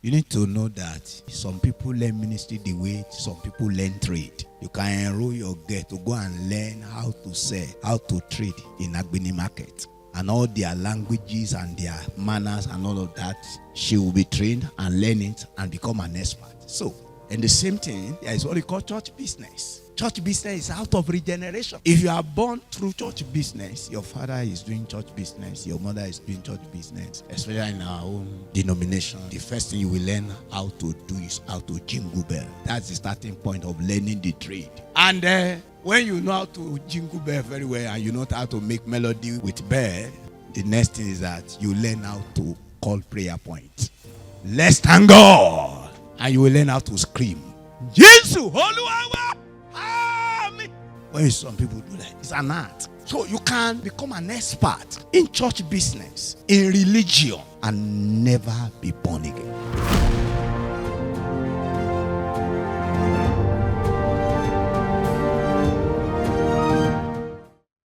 You need to know that some people learn ministry the way some people learn trade. You can enroll your girl to go and learn how to sell, how to trade in Agbini market. And all their languages and their manners and all of that, she will be trained and learn it and become an expert. So, and the same thing, there is what we call church business. Church business is out of regeneration. If you are born through church business, your father is doing church business, your mother is doing church business, especially in our own denomination. The first thing you will learn how to do is how to jingle bell. That's the starting point of learning the trade. And when you know how to jingle bell very well and you know how to make melody with bell, the next thing is that you learn how to call prayer points. Let's thank God. And you will learn how to scream. Jesus, Oluwawa. When some people do that, it's an art. So you can become an expert in church business, in religion, and never be born again.